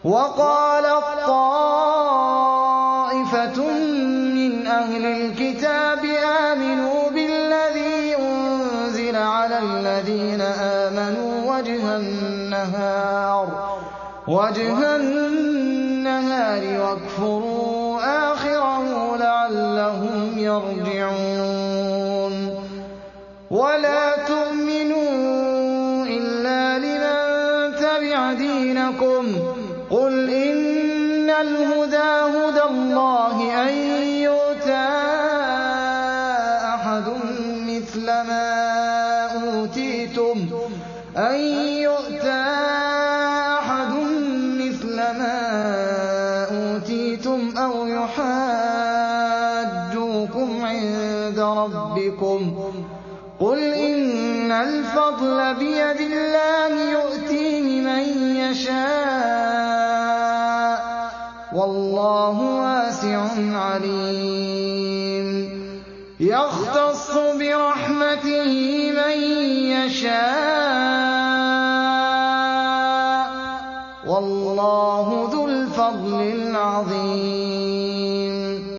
وقالت طائفة من أهل الكتاب آمنوا بالذي أنزل على الذين آمنوا وجه النهار واكفروا آخره لعلهم يرجعون ولا تؤمنوا إلا لمن تبع دينكم قل إن الهدى هدى الله أن يؤتى أحد مثل ما أوتيتم أو يحاجوكم عند ربكم قل إن الفضل بيد الله يؤتيه من يشاء والله واسع عليم يختص برحمته من يشاء والله ذو الفضل العظيم